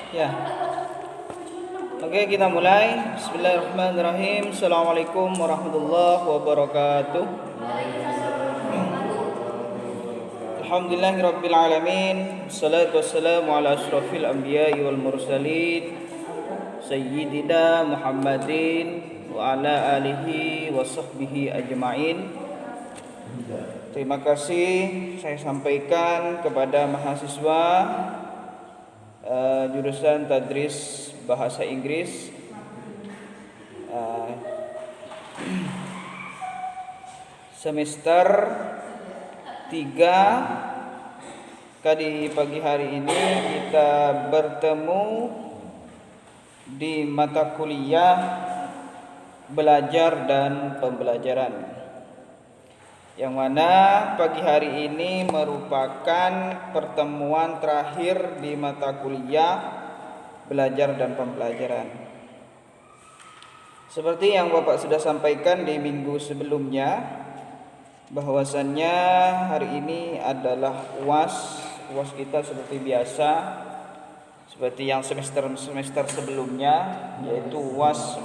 Ya, oke kita mulai. Bismillahirrahmanirrahim. Assalamualaikum warahmatullahi wabarakatuh. Alhamdulillahirabbil alamin. Wassalatu wassalamu ala asyrafil anbiya'i wal mursalin sayyidina Muhammadin wa ala alihi wa sahbihi ajma'in. Terima kasih saya sampaikan kepada mahasiswa jurusan Tadris Bahasa Inggris semester 3. Di pagi hari ini kita bertemu di mata kuliah belajar dan pembelajaran, yang mana pagi hari ini merupakan pertemuan terakhir di mata kuliah belajar dan pembelajaran. Seperti yang Bapak sudah sampaikan di minggu sebelumnya, bahwasannya hari ini adalah UAS kita seperti biasa, seperti yang semester sebelumnya, yaitu UAS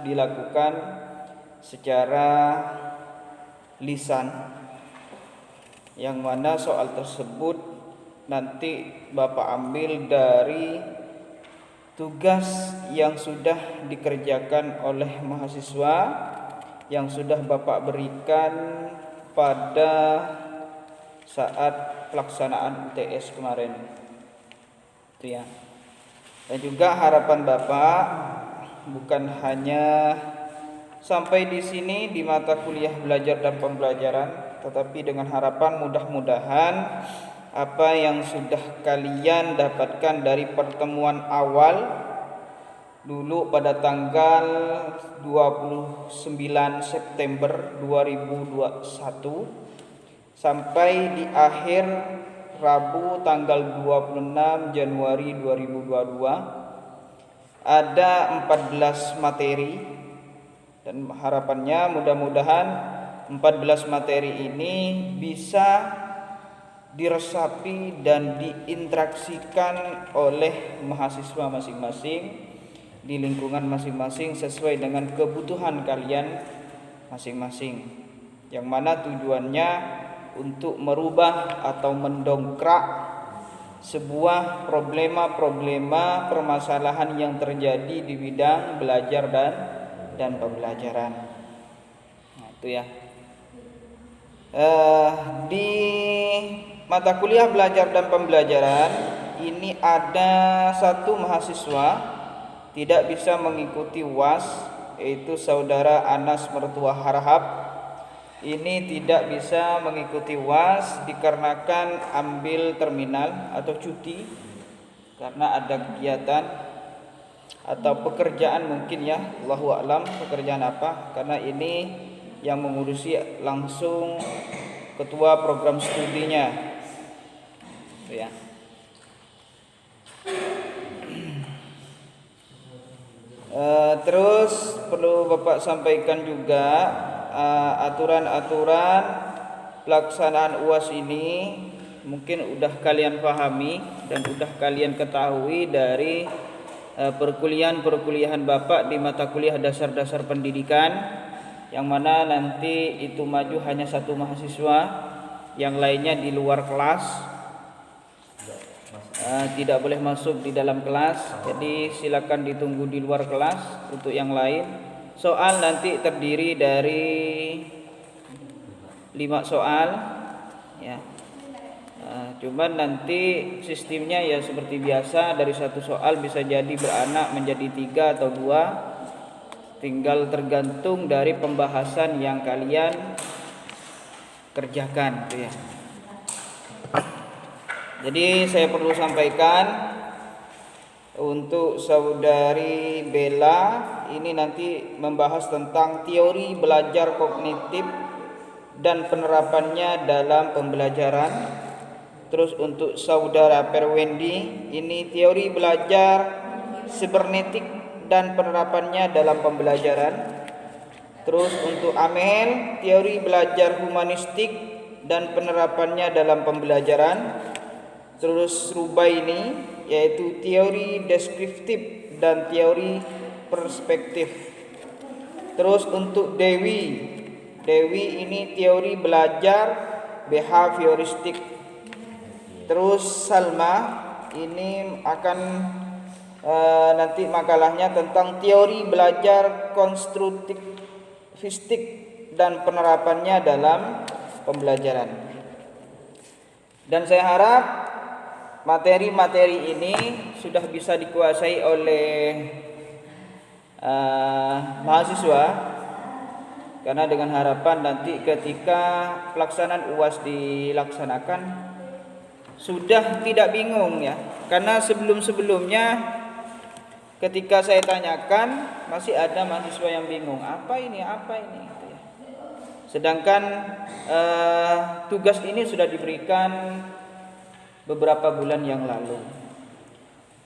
dilakukan secara lisan, yang mana soal tersebut nanti Bapak ambil dari tugas yang sudah dikerjakan oleh mahasiswa yang sudah Bapak berikan pada saat pelaksanaan UTS kemarin. Itu ya. Dan juga harapan Bapak bukan hanya sampai di sini di mata kuliah belajar dan pembelajaran, tetapi dengan harapan mudah-mudahan apa yang sudah kalian dapatkan dari pertemuan awal dulu pada tanggal 29 September 2021 sampai di akhir Rabu tanggal 26 Januari 2022 ada 14 materi. Dan harapannya mudah-mudahan 14 materi ini bisa diresapi dan diinteraksikan oleh mahasiswa masing-masing di lingkungan masing-masing sesuai dengan kebutuhan kalian masing-masing, yang mana tujuannya untuk merubah atau mendongkrak sebuah problema permasalahan yang terjadi di bidang belajar dan pembelajaran. Nah, itu ya. Di mata kuliah belajar dan pembelajaran ini ada satu mahasiswa tidak bisa mengikuti UAS, yaitu saudara Anas Mertua Harahap. Ini tidak bisa mengikuti UAS dikarenakan ambil terminal atau cuti karena ada kegiatan atau pekerjaan mungkin ya, Allahu a'lam pekerjaan apa, karena ini yang mengurusi langsung ketua program studinya ya. Terus perlu Bapak sampaikan juga aturan-aturan pelaksanaan UAS ini mungkin udah kalian pahami dan udah kalian ketahui dari perkuliahan Bapak di mata kuliah dasar-dasar pendidikan, yang mana nanti itu maju hanya satu mahasiswa, yang lainnya di luar kelas, tidak boleh masuk di dalam kelas. Jadi silakan ditunggu di luar kelas untuk yang lain. Soal nanti terdiri dari 5 soal ya. Cuman nanti sistemnya ya seperti biasa, dari satu soal bisa jadi beranak menjadi 3 atau 2, tinggal tergantung dari pembahasan yang kalian kerjakan gitu ya. Jadi saya perlu sampaikan untuk saudari Bella, ini nanti membahas tentang teori belajar kognitif dan penerapannya dalam pembelajaran. Terus untuk saudara Perwendi, ini teori belajar sibernetik dan penerapannya dalam pembelajaran. Terus untuk Amel, teori belajar humanistik dan penerapannya dalam pembelajaran. Terus Rubaini, yaitu teori deskriptif dan teori perspektif. Terus untuk Dewi ini teori belajar behavioristik. Terus Salma ini akan nanti makalahnya tentang teori belajar konstruktivistik dan penerapannya dalam pembelajaran. Dan saya harap materi-materi ini sudah bisa dikuasai oleh mahasiswa, karena dengan harapan nanti ketika pelaksanaan UAS dilaksanakan sudah tidak bingung ya. Karena sebelum-sebelumnya ketika saya tanyakan masih ada mahasiswa yang bingung, apa ini gitu ya. Sedangkan tugas ini sudah diberikan beberapa bulan yang lalu.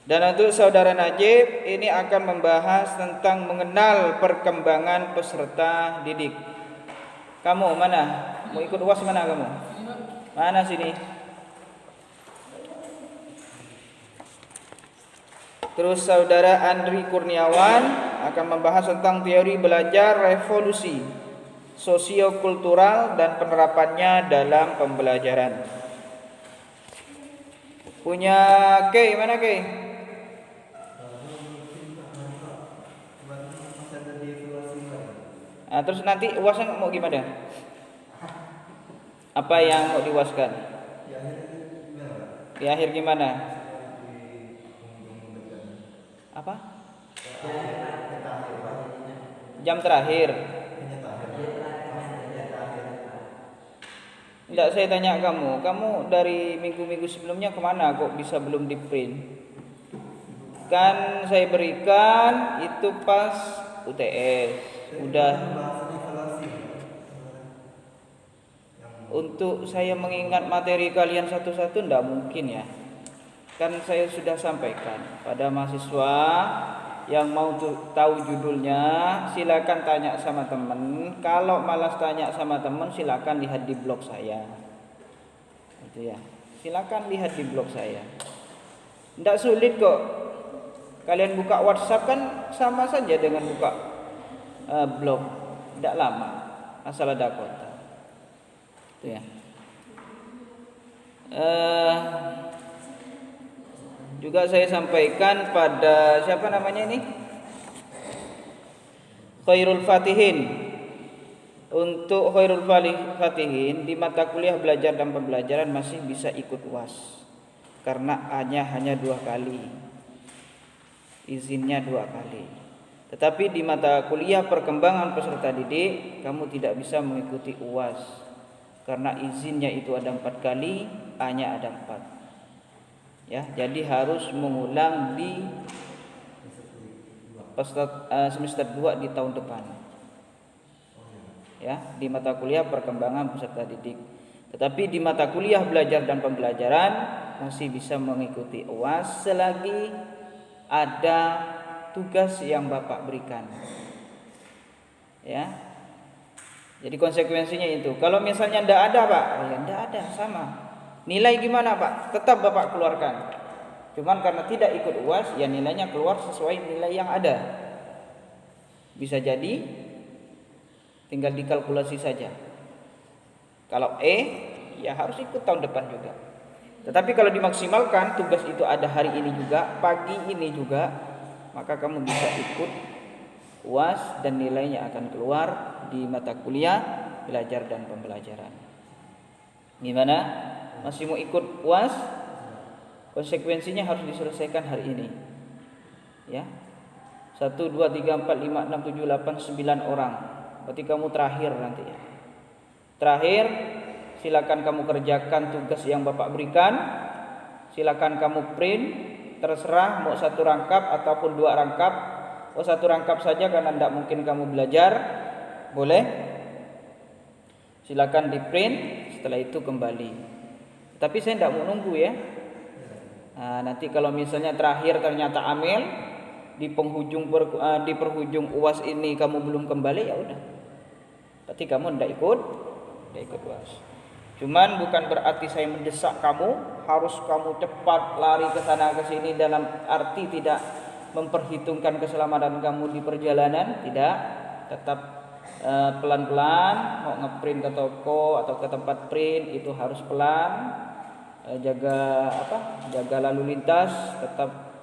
Dan untuk saudara Najib ini akan membahas tentang mengenal perkembangan peserta didik. Kamu mana? Mau ikut UAS mana kamu? Mana sini? Terus saudara Andri Kurniawan akan membahas tentang teori belajar revolusi sosiokultural dan penerapannya dalam pembelajaran. Punya Kay, mana Kay? Nah, terus nanti UASnya mau gimana? Apa yang mau diuaskan? Di akhir gimana? Apa? Jam terakhir. Tidak, saya tanya kamu dari minggu-minggu sebelumnya kemana kok bisa belum di print? Kan saya berikan itu pas UTS. Udah. Untuk saya mengingat materi kalian satu-satu tidak mungkin ya. Kan saya sudah sampaikan pada mahasiswa yang mau tahu judulnya silakan tanya sama teman. Kalau malas tanya sama teman silakan lihat di blog saya. Itu ya. Silakan lihat di blog saya. Tidak sulit kok. Kalian buka WhatsApp kan sama saja dengan buka blog. Tidak lama. Asal ada kota. Itu ya. Juga saya sampaikan pada siapa namanya ini? Khairul Fatihin. Untuk Khairul Fatihin di mata kuliah belajar dan pembelajaran masih bisa ikut UAS. Karena hanya 2 kali. Izinnya 2 kali. Tetapi di mata kuliah perkembangan peserta didik kamu tidak bisa mengikuti UAS. Karena izinnya itu ada 4 kali, hanya ada 4. Ya, jadi harus mengulang di semester 2 di tahun depan. Ya, di mata kuliah perkembangan peserta didik. Tetapi di mata kuliah belajar dan pembelajaran masih bisa mengikuti UAS selagi ada tugas yang Bapak berikan. Ya. Jadi konsekuensinya itu. Kalau misalnya tidak ada, Pak, ya tidak ada, sama. Nilai gimana, Pak? Tetap Bapak keluarkan. Cuman karena tidak ikut UAS, ya nilainya keluar sesuai nilai yang ada. Bisa jadi tinggal dikalkulasi saja. Kalau E, ya harus ikut tahun depan juga. Tetapi kalau dimaksimalkan, tugas itu ada hari ini juga, pagi ini juga, maka kamu bisa ikut UAS dan nilainya akan keluar di mata kuliah belajar dan pembelajaran. Gimana? Masih mau ikut UAS? Konsekuensinya harus diselesaikan hari ini. Ya. 1, 2, 3, 4, 5, 6, 7, 8, 9 orang. Berarti kamu terakhir nanti ya. Terakhir, silakan kamu kerjakan tugas yang Bapak berikan. Silakan kamu print, terserah mau 1 rangkap ataupun 2 rangkap. 1 rangkap saja karena tidak mungkin kamu belajar. Boleh. Silakan di print, setelah itu kembali. Tapi saya tidak mau nunggu ya. Nah, nanti kalau misalnya terakhir ternyata amil di perhujung UAS ini kamu belum kembali, ya udah. Berarti kamu tidak ikut UAS. Cuman bukan berarti saya mendesak kamu harus kamu cepat lari ke sana ke sini, dalam arti tidak memperhitungkan keselamatan kamu di perjalanan, tidak. Tetap pelan-pelan. Mau ngeprint ke toko atau ke tempat print itu harus pelan. Jaga lalu lintas, tetap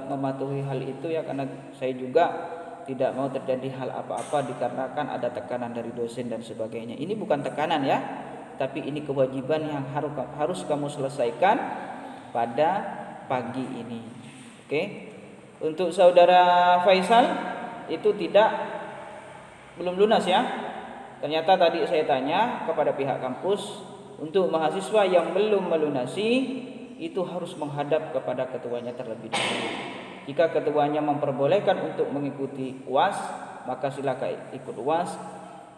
mematuhi hal itu ya, karena saya juga tidak mau terjadi hal apa-apa dikarenakan ada tekanan dari dosen dan sebagainya. Ini bukan tekanan ya, tapi ini kewajiban yang harus kamu selesaikan pada pagi ini. Oke. Untuk saudara Faisal itu belum lunas ya. Ternyata tadi saya tanya kepada pihak kampus, untuk mahasiswa yang belum melunasi itu harus menghadap kepada ketuanya terlebih dahulu. Jika ketuanya memperbolehkan untuk mengikuti UAS, maka silakan ikut UAS.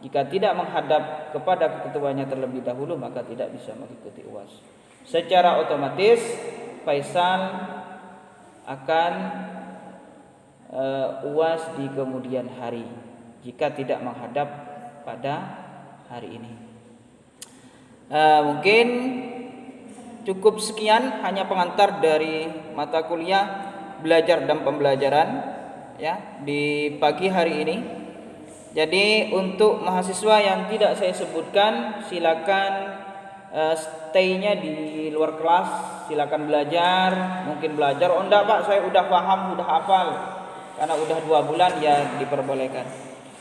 Jika tidak menghadap kepada ketuanya terlebih dahulu, maka tidak bisa mengikuti UAS. Secara otomatis Faisal akan UAS di kemudian hari jika tidak menghadap pada hari ini. Mungkin cukup sekian, hanya pengantar dari mata kuliah belajar dan pembelajaran ya di pagi hari ini. Jadi untuk mahasiswa yang tidak saya sebutkan, silakan stay-nya di luar kelas, silakan belajar. Mungkin belajar, oh enggak Pak, saya udah paham, udah hafal. Karena udah 2 bulan ya diperbolehkan.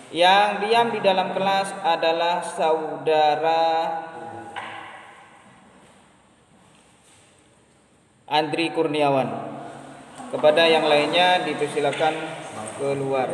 Yang diam di dalam kelas adalah saudara Andri Kurniawan. Kepada yang lainnya dipersilakan keluar.